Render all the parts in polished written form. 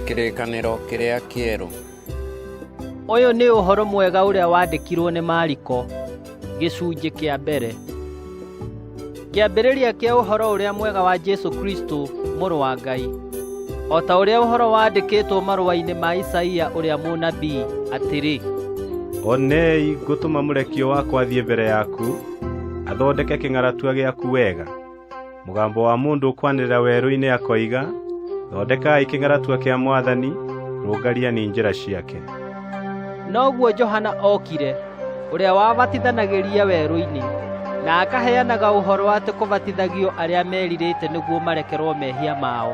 Kĩrĩkanĩro kĩrĩa kĩerũ. Ũyũ nĩ ũhoro mwega ũrĩa wandikirwo nĩ Mariko, gicunji kĩa mbere. Kĩambĩrĩria kĩa ũhoro ũrĩa mwega wa Jesu Kristo, mũrũ wa Ngai. O ta ũrĩa ũhoro wandĩkĩtwo marũa-inĩ ma Isaia ũrĩa mũnabii atĩrĩ: Onei ngũtũma mũrekio wakwa athiĩ mbere yaku, athondeke kĩng'aratua gĩaku wega. Mũgambo wa mũndũ ũkwanĩrĩra werũ-inĩ akoiga, thondekai kĩng'aratua kĩa Mwathani, rũngariani njĩra ciake. Noguo Johana okire, ũrĩa wabatithanagĩria werũ-inĩ, na akaheanaga ũhoro atĩ kũbatithagio arĩa merirĩte nĩguo marekerwo mehia mao.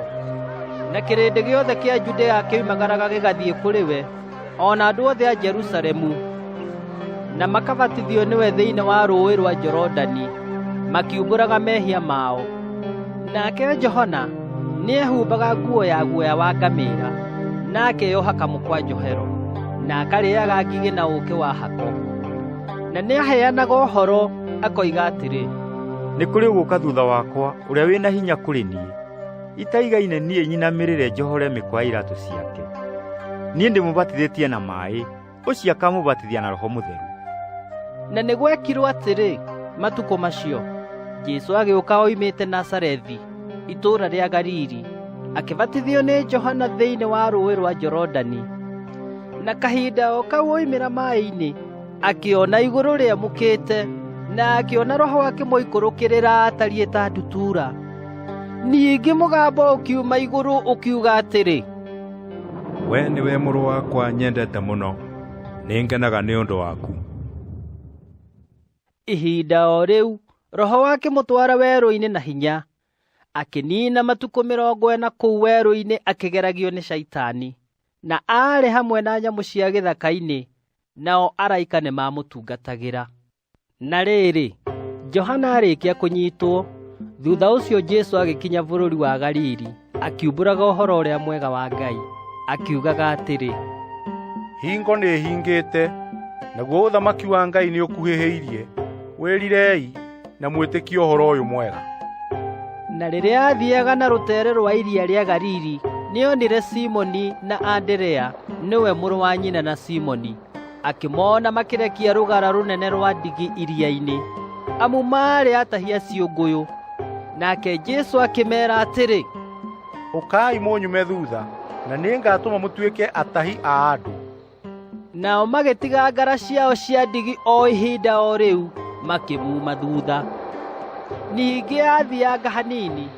Na kĩrĩndĩ gĩothe kĩa Judea kĩoimagaraga gĩgathiĩ kũrĩ we, ona andũ othe a Jerusalemu, na makabatithio nĩwe thĩinĩ wa rũũĩ rwa Jorodani, makiumbũraga mehia mao. Nake Johana nĩehumbaga nguo ya guoya wa ngamĩĩra, na akeyoha kamũkwa njohero, na akarĩaga ngigĩ na ũũkĩ wa hako. Na nĩaheanaga ũhoro akoiga atĩrĩ: nĩ kũrĩ gũka thutha wakwa ũrĩa wĩna hinya kũrĩ niĩ, itaigaine niĩ nyinamĩrĩre njohore mĩkwa iratũ ciake. Niĩ ndĩmũbatithĩtie na maaĩ, ũcio akamũbatithia na Roho Mũtheru. Na nĩ gwekirwo atĩrĩ, matukũ macio Jesũ agĩũka oimĩte Nazarethi, itũũra rĩa Galili, akĩbatithio nĩ Johana thĩinĩ wa rũũĩ rwa Jorodani. Na kahinda o kau oimĩra maaĩ-inĩ, akĩona igũrũ rĩamũkĩte, na akĩona Roho akĩmũikũrũkĩrĩra atariĩ ta ndutura. Ningĩ mũgambo ũkiuma igũrũ ũkiuga atĩrĩ: we nĩwe mũrũ wakwa nyendete mũno, nĩngenaga nĩ ũndũ waku. Ihinda o rĩu Roho akĩmũtwara werũ-inĩ na hinya, akĩniina matukũ 40 kũu werũ-inĩ akĩgeragio nĩ Shaitani, na aarĩ hamwe na nyamũ cia gĩthaka-inĩ, nao araika nĩmamũtungatagĩra. Na rĩrĩ, Johana arĩkia kũnyiitwo, thutha ũcio Jesũ agĩkinya bũrũri wa Galili, akiumbũraga ũhoro ũrĩa mwega wa Ngai, akiugaga atĩrĩ: hingo nĩ hingĩte, naguo ũthamaki wa Ngai nĩ ũkuhĩhĩirie. Wĩrirei na mwĩtĩkie ũhoro ũyũ mwega. Na rĩrĩa aathiaga na rũtere rwa iria rĩa Galili, nĩonire Simoni na Anderea, nĩwe mũrũ wa nyina na Simoni, akĩmona makĩrekia rũgara rũnene rwa ndigi iria-inĩ, amu maarĩ atahia ciũngũyũ. Nake Jesũ akĩmeera atĩrĩ: ũkai mũnyume thutha, na nĩngatũma mũtuĩke atahi a andũ. Nao magĩtiga ngara ciao cia ndigi o ihinda o rĩu, makĩmuuma thutha. Ningĩ athianga hanini,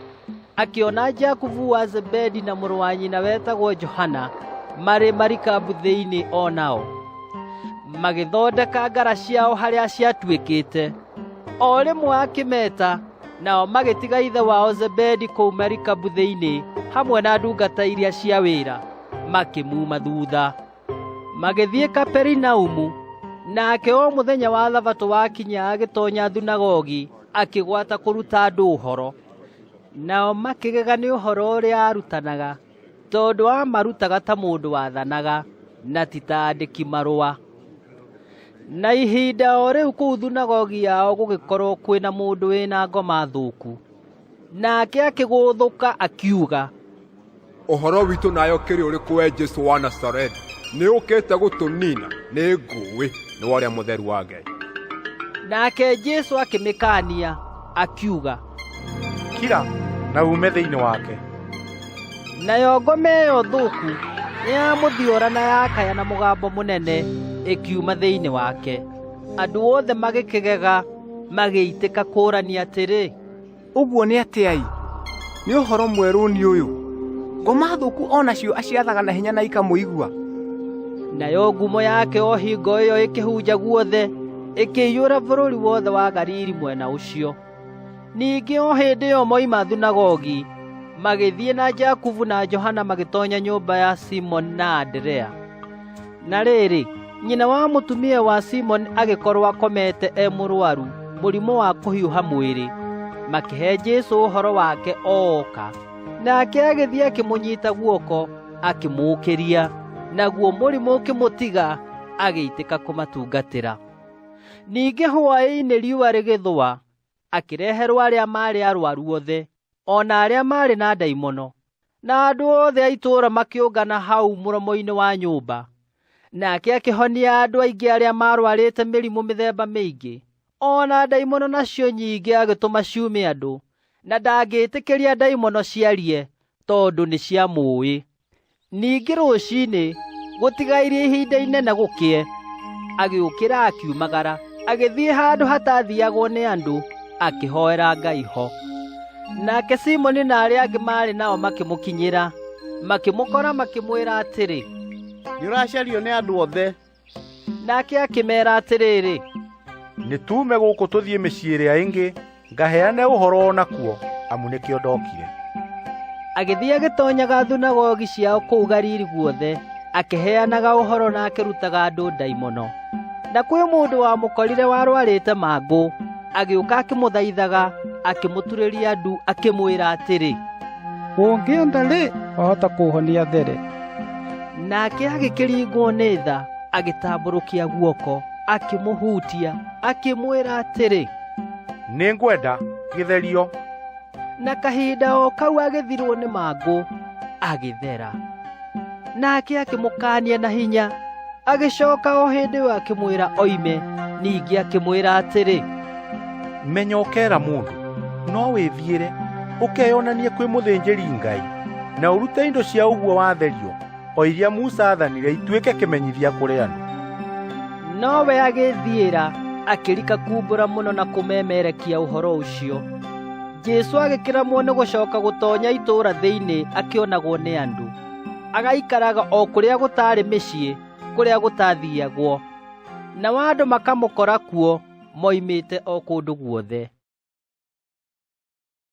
akĩona Jakubu wa Zebedi na mũrũ wa nyina wetagwo Johana marĩ marikabu thĩinĩ o nao, magĩthondeka ngara ciao harĩa ciatuĩkĩte. O rĩmwe akĩmeta, nao magĩtiga ithe wao Zebedi kũu marikabu thĩinĩ hamwe na ndungata iria cia wĩra, makĩmuuma thutha. Magĩthiĩ Kaperinaumu, nake o mũthenya wa Thabatũ wakinya agĩtoonya thunagogi, akĩgwata kũruta andũ ũhoro. Nao makĩgega nĩ ũhoro ũrĩa arutanaga, tondũ amarutaga ta mũndũ wathanaga, na ti ta andĩki marũa. Na ihinda o rĩu kũu thunagogi yao gũgĩkorwo kwĩna mũndũ wĩna ngoma thũku. Nake akĩgũthũka akiuga: ũhoro witũ nayo kĩrĩ ũrĩkũ we Jesũ wa Nazarethi? Nĩ ũkĩte gũtũnina? Nĩ ngũĩ nĩ wa ũrĩa mũtheru wa Ngai. Nake Jesũ akĩmĩkaania akiuga: kira na ume thĩinĩ wake. Nayo ngoma ĩyo thũku nĩyamũthiora na yakaya na mũgambo mũnene, ĩkiuma thĩinĩ wake. Andũ othe magĩkĩgega, magĩitĩka kũũrania atĩrĩ: ũguo nĩ atĩa? Nĩ ũhoro mwerũ nĩ ũyũ. Ngoma thũku onacio aciathaga na hinya na ikamũigua. Nayo ngumo yake o hingo ĩyo ĩkĩhunja guothe, ĩkĩiyũra bũrũri wothe wa Galili mwena ũcio. Ningĩ o hĩndĩ ĩyo moima thunagogi, magĩthiĩ na Jakubu na Johana magĩtoonya nyũmba ya Simoni na Anderea. Na rĩrĩ, nyina wa mũtumia wa Simoni agĩkorwo akomete mũrũaru mũrimũ wa kũhiũha mwĩrĩ. Makĩhe Jesũ ũhoro wake ooka, nake agĩthiĩ akĩmũnyiita guoko, akĩmũũkĩria, naguo mũrimũ ũkĩmũtiga, agĩitĩka kũmatungatĩra. Ningĩ hwaĩ-inĩ riũa rĩgĩthũa, akĩreherwo arĩa maarĩ arũaru othe, ona arĩa maarĩ na ndaimono, na andũ othe a itũũra makĩũngana hau mũromo-inĩ wa nyũmba. Nake akĩhonia andũ aingĩ arĩa marwarĩte mĩrimũ mĩthemba mĩingĩ, ona ndaimono nacio nyingĩ agĩtũma ciume andũ, na ndangĩtĩkĩria ndaimono ciarie tondũ nĩ ciamũĩ. Ningĩ rũciinĩ gũtigairie ihinda inene gũkĩe, agĩũkĩra akiumagara, agĩthiĩ handũ hatathiagwo nĩ andũ, akĩhoera Ngai ho. Nake Simoni na arĩa angĩ marĩ nao makĩmũkinyĩra, makĩmũkora makĩmwĩra atĩrĩ, nĩũracario nĩ andũ othe. Nake akĩmeera atĩrĩrĩ, nĩtume gũkũ tũthiĩ mĩciĩ ĩrĩa ĩngĩ ngaheane ũhoro onakuo, amu nĩkĩo ndokire. Agĩthiĩ agĩtoonyaga thunagogi ciao kũu Galili guothe, akĩheanaga ũhoro na akĩrutaga andũ ndaimono. Na kwĩ mũndũ wamũkorire warwarĩte mangũ, agĩũka akĩmũthaithaga, akĩmũturĩria ndu, akĩmwĩra atĩrĩ, ũngĩenda rĩ, wahota kũũhonia there. Nake agĩkĩringwo nĩ tha, agĩtambũrũkia guoko, akĩmũhutia, akĩmwĩra atĩrĩ, nĩngwenda gĩtherio. Na kahinda o kau agĩthirwo nĩ mangũ, agĩthera. Nake akĩmũkaania na hinya, agĩcoka o hĩndĩ ĩyo akĩmwĩra oime, ningĩ akĩmwĩra atĩrĩ, menya ũkeera mũndũ, no wĩthiĩre ũkeyonanie kwĩ mũthĩnjĩri Ngai, na ũrute indo cia ũguo watherio, o iria Musa athanire ituĩke kĩmenyithia kũrĩ andũ. Nowe agĩthiĩra, akĩrika kumbũra mũno na kũmemerekia ũhoro ũcio. Jesũ agĩkĩramwo nĩ gũcoka gũtoonya itũũra thĩinĩ akĩonagwo nĩ andũ. Agaikaraga o kũrĩa gũtaarĩ mĩciĩ, kũrĩa gũtathiagwo. Nao andũ makamũkora kuo, moimĩte o kũndũ guothe.